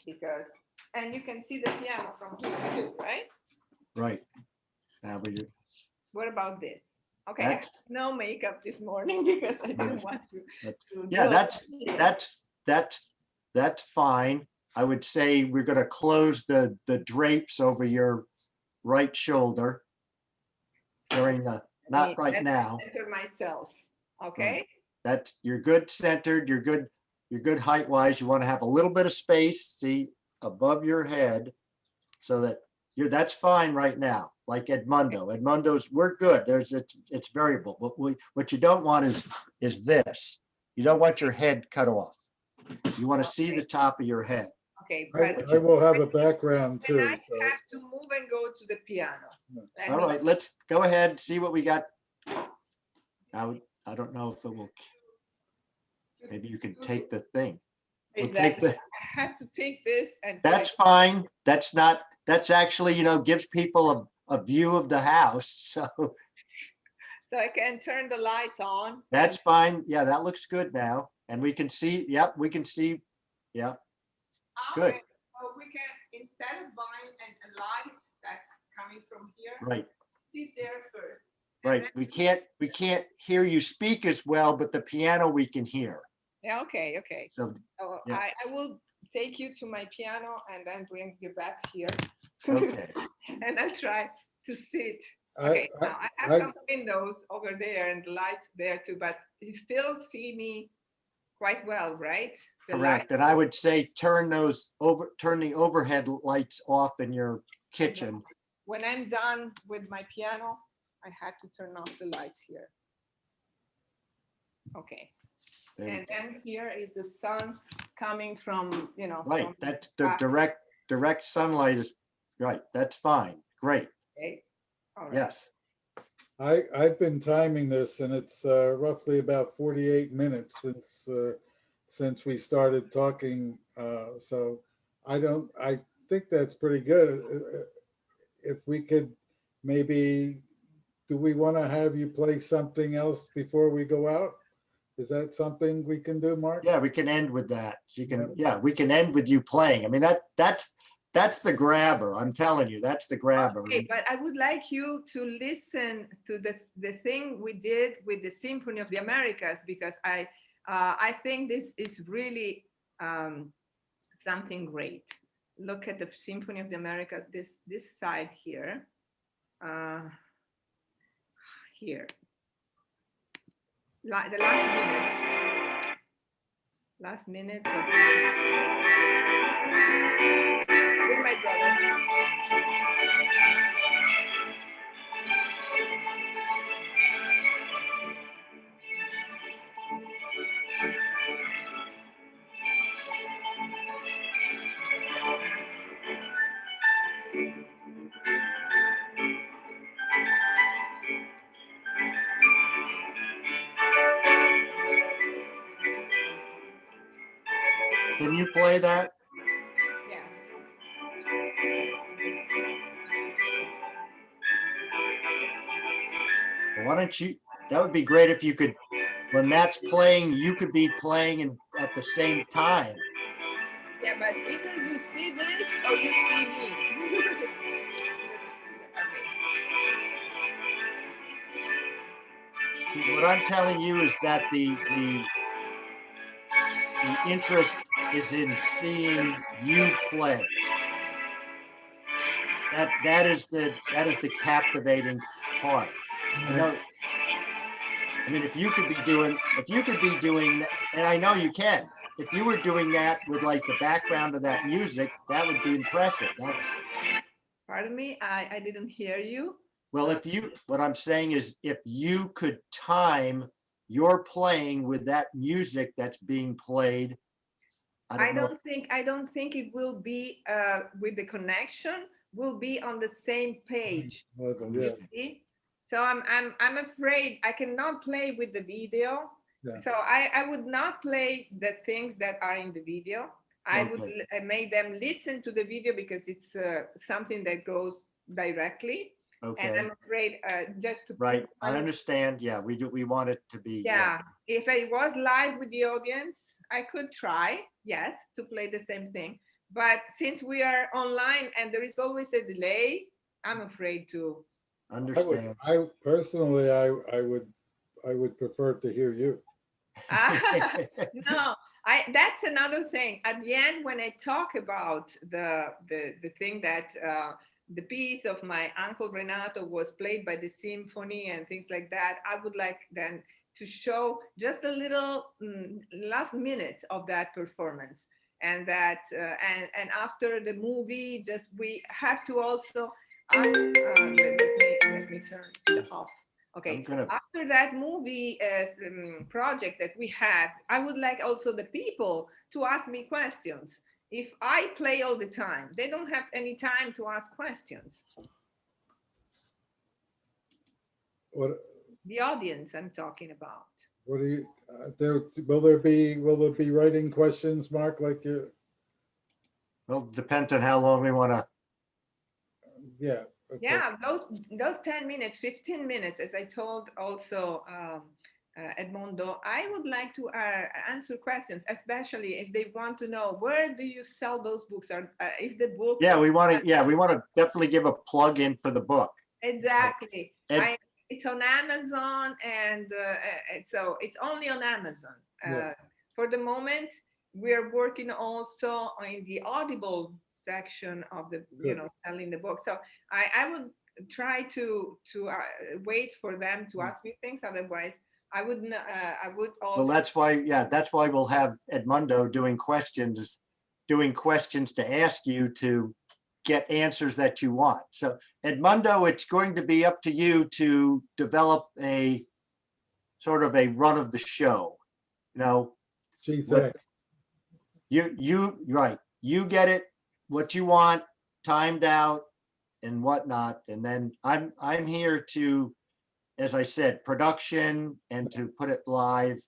because, and you can see the piano from here too, right? right? Now we, What about this? Okay, I have that's, no makeup this morning because I didn't want to. yeah, do that's fine. I would say we're gonna close the drapes over your right shoulder during the, not right now. Center myself. Okay. Right. That's, you're good centered, you're good height wise. You want to have a little bit of space, see, above your head, so that you're, that's fine right now. Like Edmundo. Edmundo's, we're good. There's, it's variable. What you don't want is this. You don't want your head cut off. You want to see the top of your head. Okay, I will have a background then too. I have to move and go to the piano. All right, let's go ahead and see what we got. I don't know if it will, maybe you can take the thing. We'll take Exactly. the, I have to take this and that's fine. That's not, that's actually, you know, gives people a view of the house. So so I can turn the lights on. that's fine. Yeah, that looks good now. And we can see, yep, we can see, yeah, good. Okay, so we can, instead of buying a light that's coming from here, Right, sit there first. right. We can't hear you speak as well, but the piano we can hear. Yeah, okay, okay. So, So yeah. I will take you to my piano and then bring you back here. okay, And I'll try to sit. Okay, now I have some windows over there and the lights there too, but you still see me quite well, right? The correct. And I would say turn the overhead lights off in your kitchen. When I'm done with my piano, I have to turn off the lights here. Okay. And then here is the sun coming from, you know. Right, that's the direct sunlight is, right, that's fine, great, Okay. All right. yes. I've been timing this and it's roughly about 48 minutes since we started talking. So I think that's pretty good. If we could maybe, do we want to have you play something else before we go out? Is that something we can do, Mark? Yeah, we can end with that. You can, yeah, we can end with you playing. I mean, that's the grabber. I'm telling you, that's the grabber. Okay, but I would like you to listen to the thing we did with the Symphony of the Americas, because I think this is really something great. Look at the Symphony of the Americas, this side here. Here. The last minutes of with my brother. Can you play that? Yes. Why don't you, that would be great if you could, when that's playing, you could be playing at the same time. Yeah, but either you see this or you see me. See, what I'm telling you is that the interest is in seeing you play. That is the captivating part. You know, I mean, if you could be doing, and I know you can, if you were doing that with like the background of that music, that would be impressive. That's. Pardon me, I didn't hear you. Well, what I'm saying is if you could time your playing with that music that's being played. I don't think it will be with the connection, will be on the same page. Level, You yeah, see? So I'm afraid I cannot play with the video. Yeah. So I would not play the things that are in the video. I would Okay. make them listen to the video because it's something that goes directly. And Okay, I'm afraid just to right. put I one, understand. Yeah, we do. We want it to be, yeah. yeah, if I was live with the audience, I could try, yes, to play the same thing. But since we are online and there is always a delay, I'm afraid to. Understand. I personally, I would prefer to hear you. No, that's another thing. At the end, when I talk about the thing that the piece of my uncle Renato was played by the symphony and things like that, I would like then to show just a little last minute of that performance. And that and after the movie, just we have to also ask. Let me turn it off. I'm Okay, gonna, after that movie project that we had, I would like also the people to ask me questions. If I play all the time, they don't have any time to ask questions. What, The audience I'm talking about. what do you, there, will there be writing questions, Mark, like you? well, depends on how long we want to. Yeah. Okay. Yeah, those 10 minutes, 15 minutes, as I told also Edmondo, I would like to answer questions, especially if they want to know where do you sell those books, or if the book. Yeah, we want to. Yeah, we want to definitely give a plug in for the book. Exactly. And It's on Amazon, and so it's only on Amazon. Yeah. For the moment, we're working also in the Audible section of the, Good. selling the book. So I would try to wait for them to ask me things. Otherwise, I would I would also. well, that's why. Yeah, that's why we'll have Edmundo doing questions to ask you to get answers that you want. So Edmundo, it's going to be up to you to develop a sort of a run of the show. You know, Gee, what thanks. you right. You get it, what you want, timed out and whatnot. And then I'm here to, as I said, production and to put it live.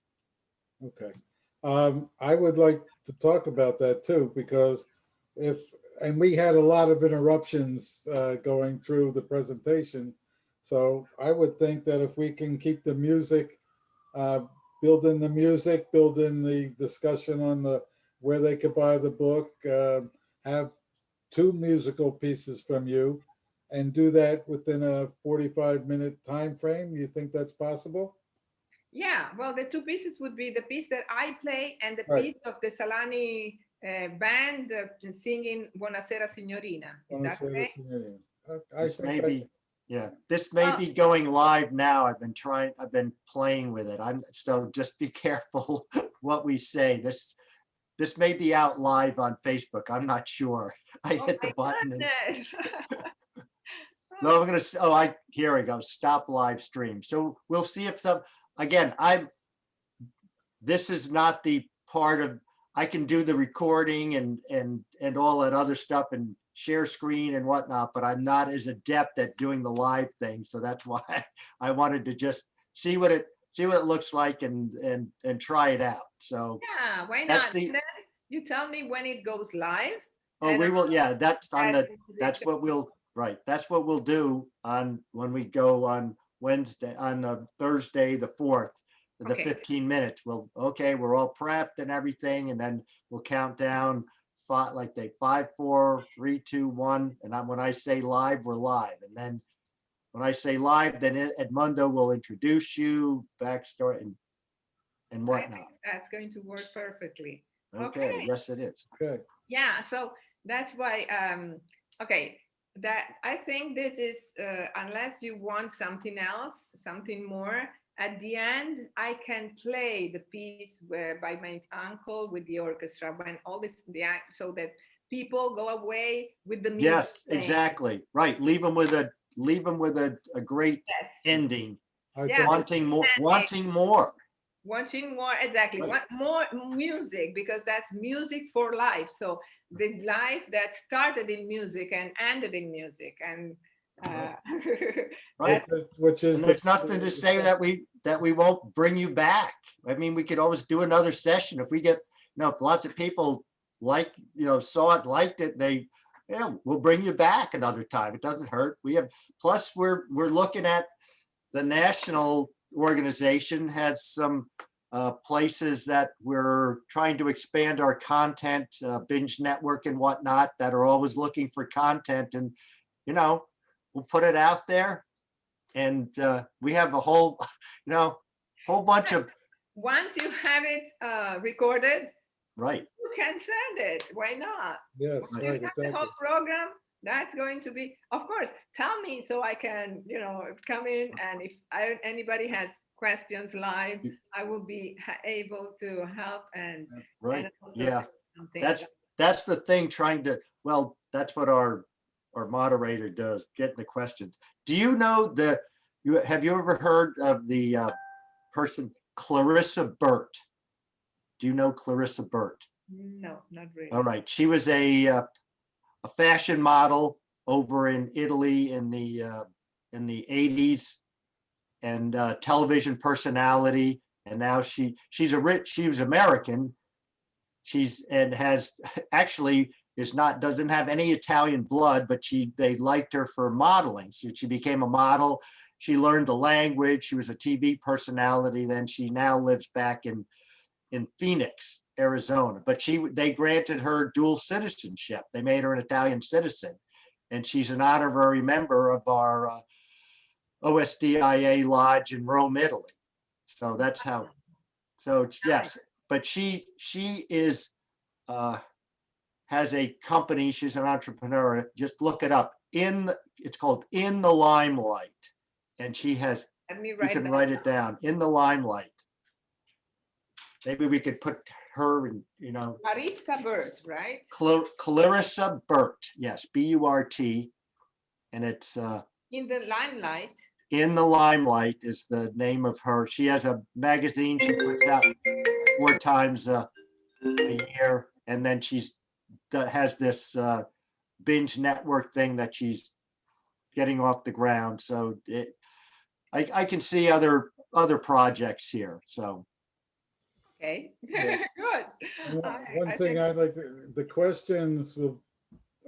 Okay. I would like to talk about that too, because and we had a lot of interruptions going through the presentation. So I would think that if we can keep the music, uh, build in the music, build in the discussion on where they could buy the book, have two musical pieces from you, and do that within a 45-minute time frame. You think that's possible? Yeah, well, the two pieces would be the piece that I play and the Right. piece of the Salani band singing Buonasera Signorina. Is that Buonasera, okay? signorina. This may I, be, yeah, this may be going live now. I've been playing with it. So just be careful what we say. This may be out live on Facebook. I'm not sure. I Oh hit the my button and goodness. no, I'm gonna, here we go, stop live stream. So we'll see if again, this is not the part of, I can do the recording and all that other stuff and share screen and whatnot, but I'm not as adept at doing the live thing. So that's why I wanted to just see what it looks like and try it out. So Yeah, why that's not? the, And then you tell me when it goes live. oh, And we will, yeah, that's on add the, into the that's show. what we'll, right, that's what we'll do on, when we go on Wednesday, on Thursday, the 4th, the Okay. 15 minutes. Okay, we're all prepped and everything, and then we'll count down five, like they 5, 4, 3, 2, 1. And when I say live, we're live. And then when I say live, then Edmundo will introduce you, backstory and I whatnot. think that's going to work perfectly. Okay, yes, it is. okay. Yeah, so that's why okay, that I think this is unless you want something else, something more, at the end I can play the piece by my uncle with the orchestra when all this so that people go away with the music Yes, playing. exactly. Right. Leave them with a great Yes. ending. I Yeah, think, Wanting more, wanting more. Watching more, exactly. Right. Want more music, because that's music for life. So the life that started in music and ended in music, and Right. Which is And the, there's nothing to say that we won't bring you back. I mean, we could always do another session if we get, if lots of people like, saw it, liked it, we'll bring you back another time. It doesn't hurt. Plus we're looking at the national organization has some places that we're trying to expand our content, binge network and whatnot, that are always looking for content, and we'll put it out there. And we have a whole, whole bunch of, once you have it recorded, right. you can send it. Why not? yes, Once you right, have the exactly. whole program, that's going to be, of course, tell me so I can, come in, and if anybody has questions live, I will be able to help and Right. and also Yeah. something. That's the thing, that's what our moderator does, getting the questions. Do you know have you ever heard of the person Clarissa Burt? Do you know Clarissa Burt? No, not really. All right. She was a fashion model over in Italy in the 80s, and television personality. And now she was American. Has actually doesn't have any Italian blood, but they liked her for modeling. So she became a model. She learned the language. She was a TV personality. Then she now lives back in Phoenix, Arizona. But they granted her dual citizenship. They made her an Italian citizen, and she's an honorary member of our OSDIA lodge in Rome, Italy. So that's how. So yes, but she is has a company. She's an entrepreneur. Just look it up. It's called In the Limelight, and she has. You can write it down. In the Limelight. Maybe we could put her in. Clarissa Burt, right? Clarissa Burt. Yes, Burt, and it's In the Limelight. In the Limelight is the name of her. She has a magazine she puts out 4 times a year, and then has this binge network thing that she's getting off the ground. So I can see other projects here. So okay, Yeah. good. One thing I'd like the questions will.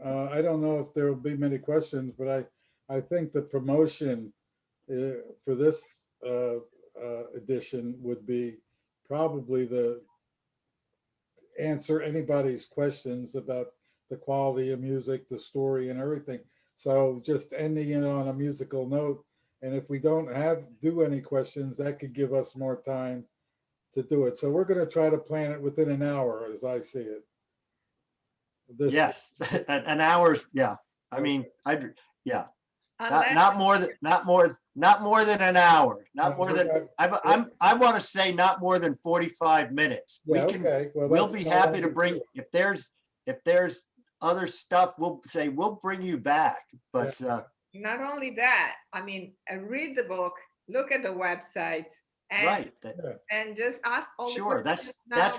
I don't know if there will be many questions, but I think the promotion for this edition would be probably the answer anybody's questions about the quality of music, the story, and everything. So just ending it on a musical note. And if we don't do any questions, that could give us more time to do it. So we're going to try to plan it within an hour, as I see it. yes, an hour's, yeah. I mean, yeah. Not more than an hour. Not more than I want to say not more than 45 minutes. Yeah, okay. Well, we'll be happy to bring if there's other stuff, we'll bring you back. But not only that, I mean, read the book, look at the website, and right. And just ask all sure, that's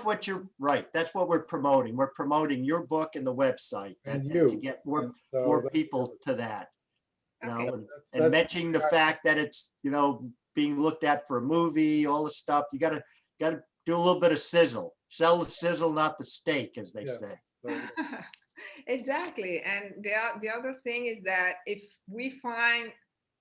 what you're right. That's what we're promoting. We're promoting your book and the website and to get more people to that. Okay. And mentioning the fact that it's being looked at for a movie, all the stuff. You gotta do a little bit of sizzle. Sell the sizzle, not the steak, as they say. Exactly. And the other thing is that if we find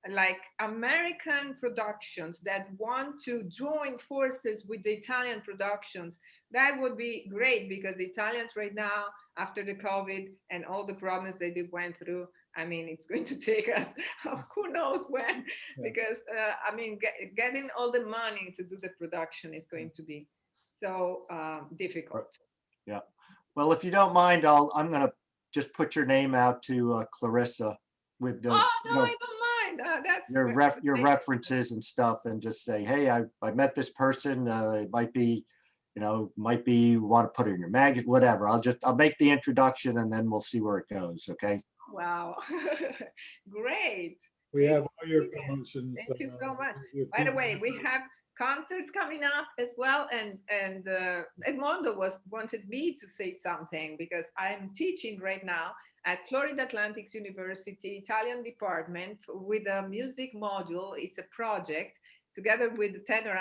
like American productions that want to join forces with the Italian productions, that would be great, because the Italians right now, after the COVID and all the problems that they went through, I mean, it's going to take us who knows when, because I mean, getting all the money to do the production is going to be so difficult. Yeah. Well, if you don't mind, I'm going to just put your name out to Clarissa with the I don't mind. That's your references and stuff, and just say, hey, I met this person. It might be you want to put it in your magazine, whatever. I'll make the introduction, and then we'll see where it goes. Okay. Wow. Great. We have all your promotions. Thank you so much. By the way, we have concerts coming up as well. And Edmondo wanted me to say something because I'm teaching right now at Florida Atlantic University Italian department with a music module. It's a project together with tenor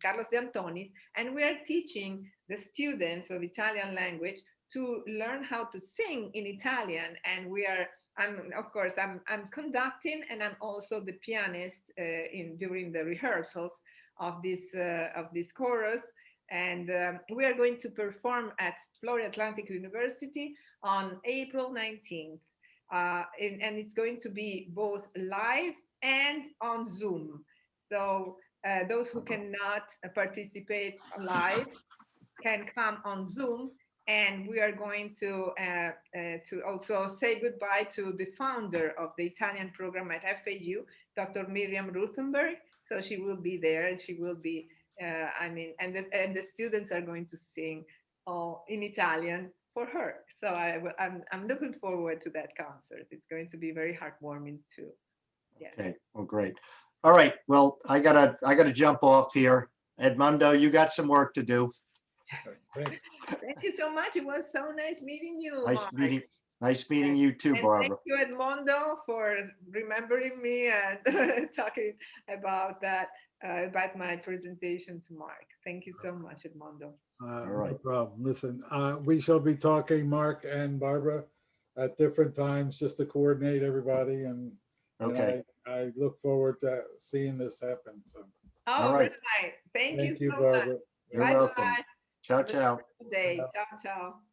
Carlos De Antonis, and we are teaching the students of Italian language to learn how to sing in Italian. And of course, I'm conducting, and I'm also the pianist during the rehearsals of this chorus. And we are going to perform at Florida Atlantic University on April 19th. And it's going to be both live and on Zoom. So those who cannot participate live can come on Zoom, and we are going to also say goodbye to the founder of the Italian program at FAU, Dr. Miriam Ruthenberg. So she will be there, and she will be, and the students are going to sing all in Italian for her. So I'm looking forward to that concert. It's going to be very heartwarming too. Yes. Okay, well, great. All right, well, I gotta jump off here. Edmundo, you got some work to do. Thanks. Thank you so much. It was so nice meeting you, Nice Mark. meeting you too, And Barbara. thank you, Edmondo, for remembering me and talking about that, about my presentation to Mark. Thank you so much, Edmondo. All No right. problem. Listen, we shall be talking, Mark and Barbara, at different times just to coordinate everybody. And Okay, I look forward to seeing this happen. So All right. right. Thank thank you you, so much. Barbara. you're Bye welcome. bye. Ciao, Have a ciao. good day. Ciao, ciao.